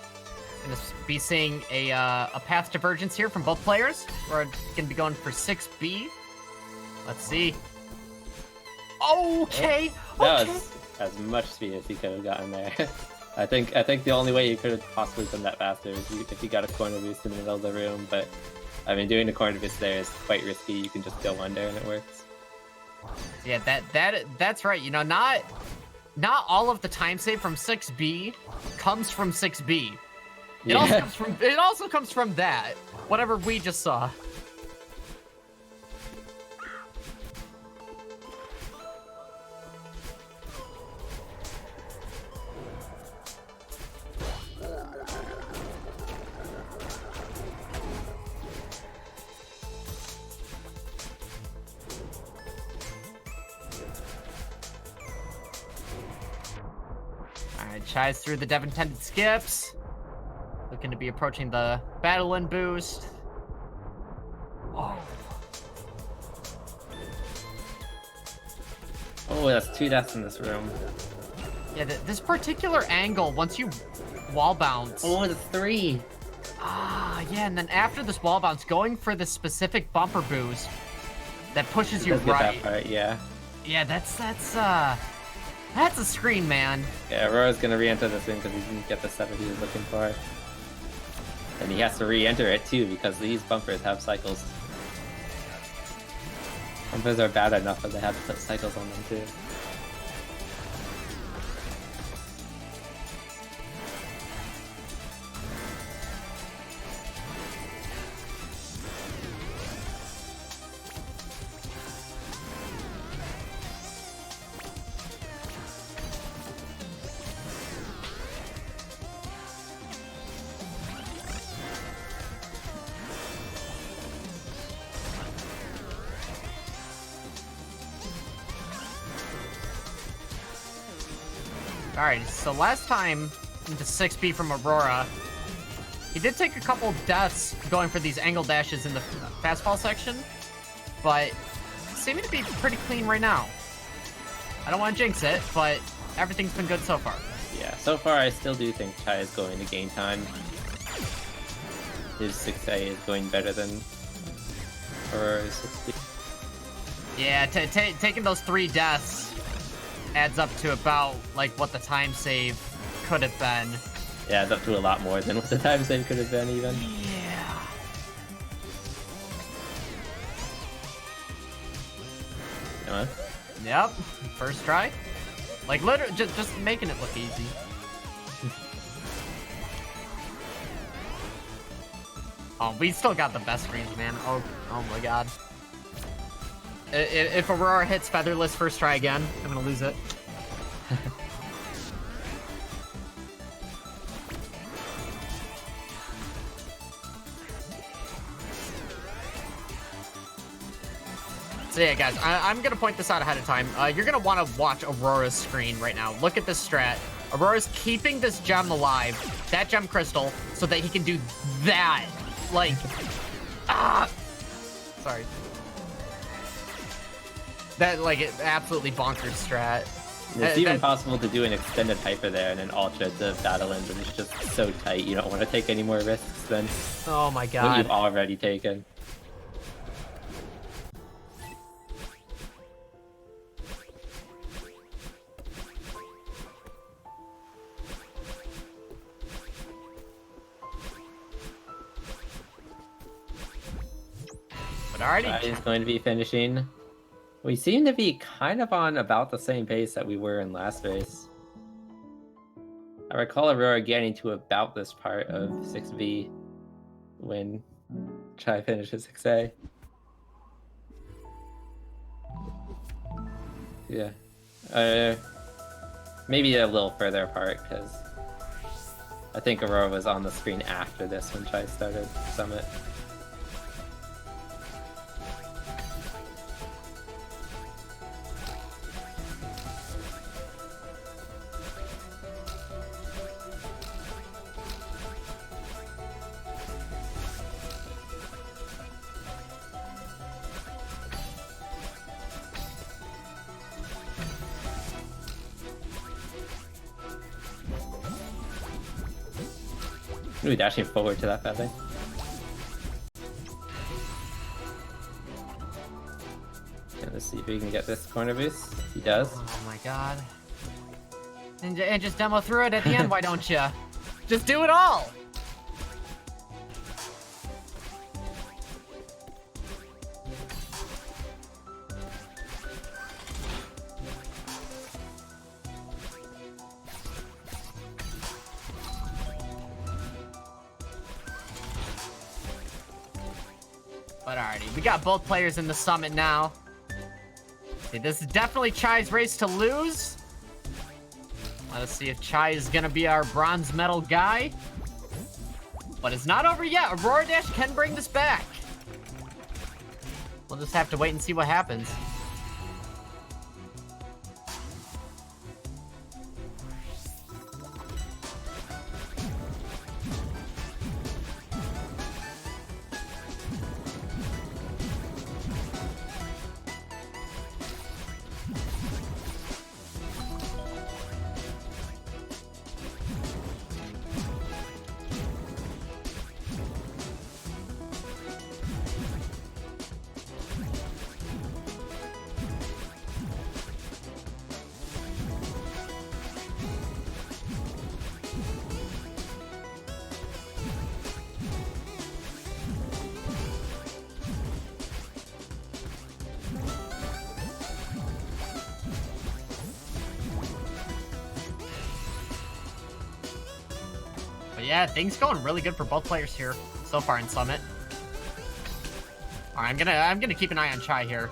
gonna be seeing a path divergence here from both players. We're gonna be going for 6B. Let's see. Okay. That was as much speed as he could have gotten there. I think the only way you could have possibly done that faster is if you got a corner boost in the middle of the room. But I mean, doing a corner boost there is quite risky. You can just go under and it works. Yeah, that's right. You know, not all of the time save from 6B comes from 6B. It also comes from that. Whatever we just saw. Alright, Chai's through the Dev-intended skips. Looking to be approaching the battle and boost. Oh. Oh, that's 2 deaths in this room. Yeah, this particular angle, once you wall bounce. Oh, the 3. Ah, yeah, and then after this wall bounce, going for the specific bumper boost that pushes you right. That part, yeah. Yeah, that's a screen, man. Yeah, Aurora's gonna re-enter this win because he didn't get the 7 he was looking for. And he has to re-enter it too because these bumpers have cycles. Bumpers are bad enough that they have to put cycles on them too. Alright, so last time into 6B from Aurora, he did take a couple deaths going for these angle dashes in the fastball section, but seeming to be pretty clean right now. I don't want to jinx it, but everything's been good so far. Yeah, so far I still do think Chai is going to gain time. His 6A is going better than Aurora's 6B. Yeah, taking those 3 deaths adds up to about, like, what the time save could have been. Yeah, it's up to a lot more than what the time save could have been, even. Yeah. Come on. Yep, first try. Like, literally, just making it look easy. Oh, we still got the best screens, man. Oh my god. If Aurora hits Featherless first try again, I'm gonna lose it. So yeah, guys, I'm gonna point this out ahead of time. You're gonna want to watch Aurora's screen right now. Look at this strat. Aurora's keeping this gem alive, that gem crystal, so that he can do that. Like, sorry. That, like, it absolutely bonkers strat. It's even possible to do an extended hyper there and an ultra to battle in, but it's just so tight. You don't want to take any more risks than oh my god, what you've already taken. But already He's going to be finishing. We seem to be kind of on about the same pace that we were in last race. I recall Aurora getting to about this part of 6B when Chai finishes 6A. Yeah. Maybe a little further apart, because I think Aurora was on the screen after this when Chai started Summit. Ooh, dashing forward to that feather. Yeah, let's see if we can get this corner boost. He does. oh my god. And just demo through it at the end, why don't you? Just do it all! But alrighty, we got both players in the summit now. Okay, this is definitely Chai's race to lose. Let us see if Chai is gonna be our bronze medal guy. But it's not over yet. AuroraDash can bring this back. We'll just have to wait and see what happens. yeah, things going really good for both players here so far in Summit. All right, I'm gonna keep an eye on Chai here.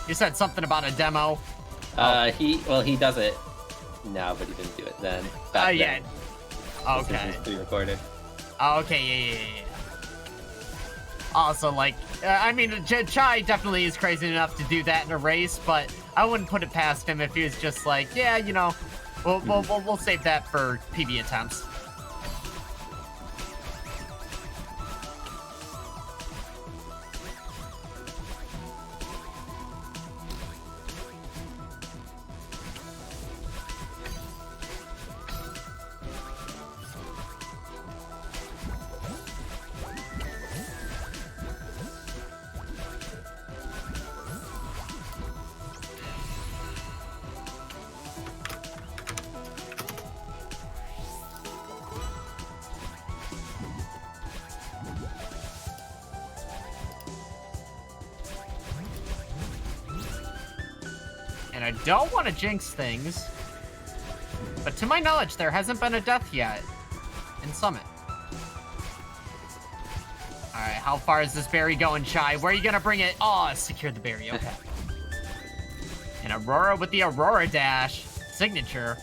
You said something about a demo. He does it now, but he didn't do it then. Yeah. Okay. Pre-recorded. Okay, yeah. Also, like, I mean, Chai definitely is crazy enough to do that in a race, but I wouldn't put it past him if he was just like, yeah, you know, we'll save that for PB attempts. And I don't want to jinx things, but to my knowledge, there hasn't been a death yet in Summit. All right, how far is this berry going, Chai? Where are you gonna bring it? Oh, secured the berry, okay. And Aurora with the AuroraDash signature.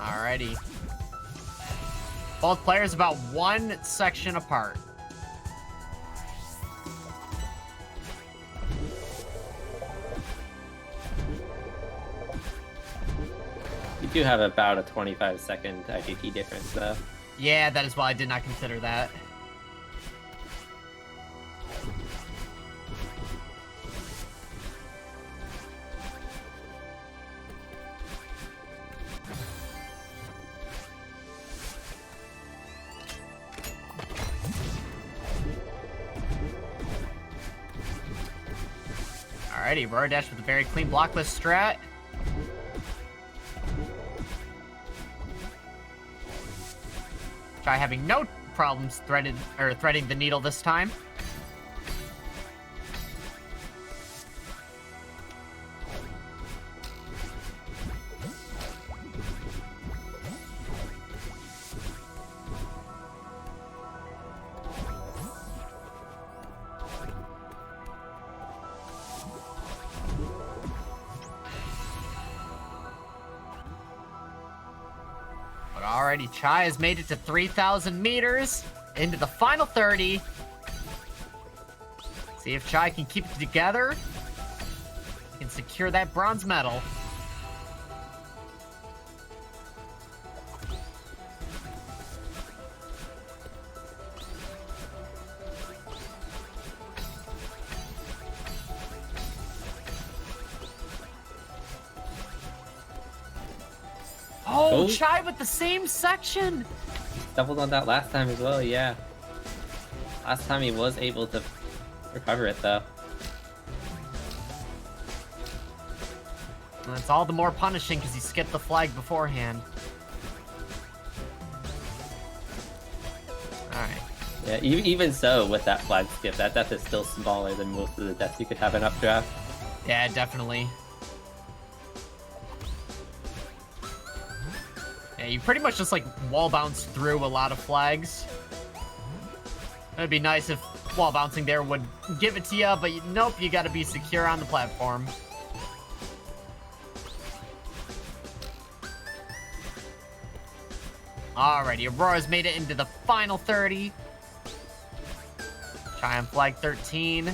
Alrighty. Both players about one section apart. You do have about a 25-second IGT difference, though. Yeah, that is why I did not consider that. Alrighty, AuroraDash with a very clean blockless strat. Chai having no problems threading the needle this time. But already, Chai has made it to 3,000 meters into the final 30. See if Chai can keep it together. He can secure that bronze medal. Oh, Chai with the same section! Doubled on that last time as well, yeah. Last time he was able to recover it, though. And it's all the more punishing because he skipped the flag beforehand. Alright. Yeah, even so, with that flag skip, that death is still smaller than most of the deaths you could have in updraft. Yeah, definitely. Yeah, you pretty much just like wall bounce through a lot of flags. It'd be nice if wall bouncing there would give it to you, but nope, you gotta be secure on the platform. Alrighty, Aurora's made it into the final 30. Chai on flag 13.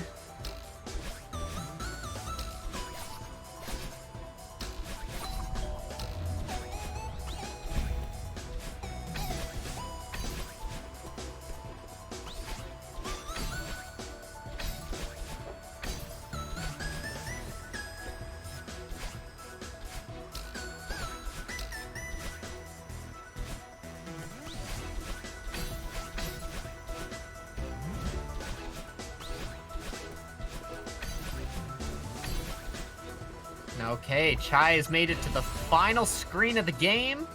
Okay, Chai has made it to the final screen of the game.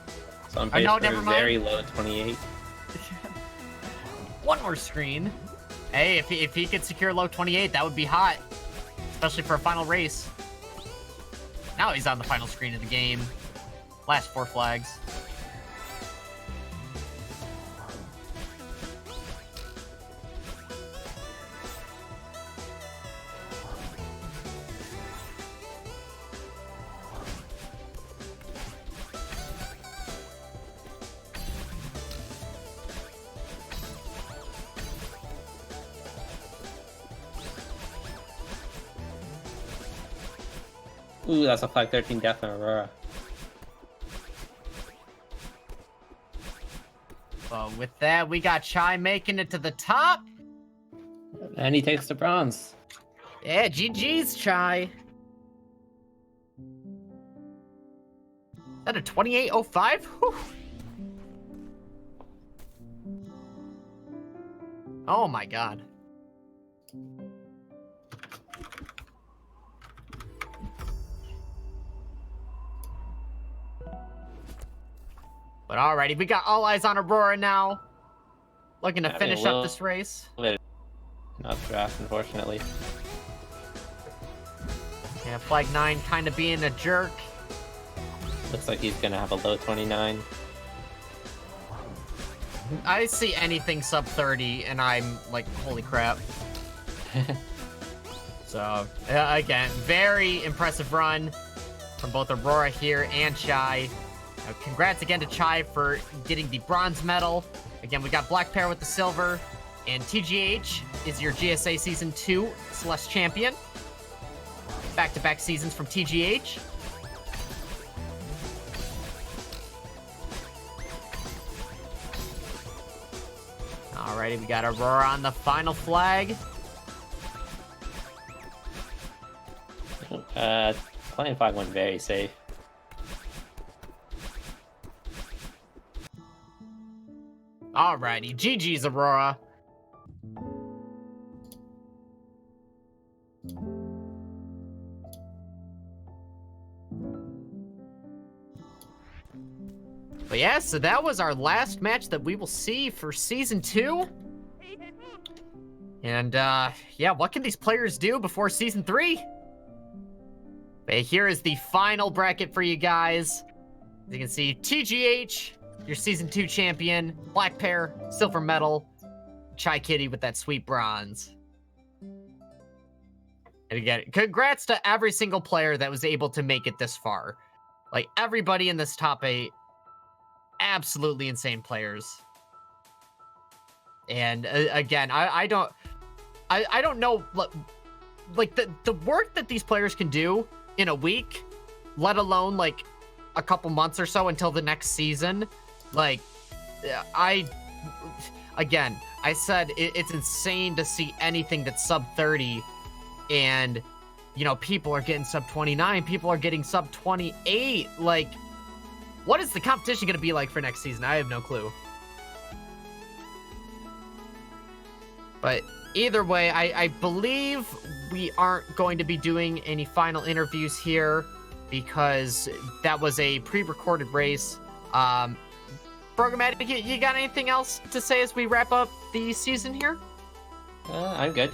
So I'm paid no, for never a mind. very low 28. One more screen. Hey, if he could secure low 28, that would be hot. Especially for a final race. Now he's on the final screen of the game. Last 4 flags. Ooh, that's a flag 13 death on Aurora. So with that, we got Chai making it to the top. And he takes the bronze. Yeah, GG's, Chai. Is that a 28.05? Whew. Oh my god. But alrighty, we got all eyes on Aurora now. Looking to finish up this race. Not draft, unfortunately. Yeah, flag 9 kind of being a jerk. Looks like he's gonna have a low 29. I see anything sub 30 and I'm like, holy crap. So, again, very impressive run from both Aurora here and Chai. Congrats again to Chai for getting the bronze medal. Again, we got Black Pair with the silver. And TGH is your GSA Season 2 Celeste champion. Back-to-back seasons from TGH. Alrighty, we got Aurora on the final flag. Playing flag went very safe. Alrighty, GG's Aurora. But yeah, so that was our last match that we will see for Season 2. And, yeah, what can these players do before Season 3? But here is the final bracket for you guys. As you can see, TGH, your Season 2 champion, Black Pair, silver medal, Chaikitty with that sweet bronze. And again, congrats to every single player that was able to make it this far. Like, everybody in this top 8, absolutely insane players. And again, I don't know, like the work that these players can do in a week, let alone like a couple months or so until the next season. Like, I said it's insane to see anything that's sub 30, and you know, people are getting sub 29, people are getting sub 28. Like, what is the competition going to be like for next season? I have no clue. But either way, I believe we aren't going to be doing any final interviews here because that was a pre-recorded race. Programmatic, you got anything else to say as we wrap up the season here? I'm good.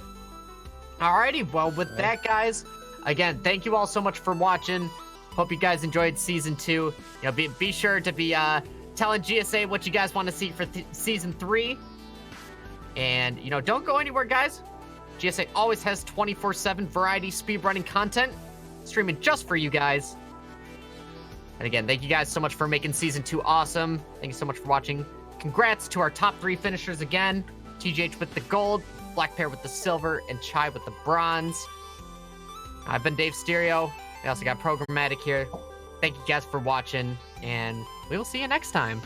Alrighty, well, with that, guys, again, thank you all so much for watching. Hope you guys enjoyed Season 2. You know, be sure to be telling GSA what you guys want to see for Season 3. And, you know, don't go anywhere, guys. GSA always has 24/7 variety speedrunning content streaming just for you guys. And again, thank you guys so much for making Season 2 awesome. Thank you so much for watching. Congrats to our top 3 finishers again. TGH with the gold, Black Pair with the silver, and Chai with the bronze. I've been Dave Stereo. We also got Programmatic here. Thank you guys for watching, and we will see you next time.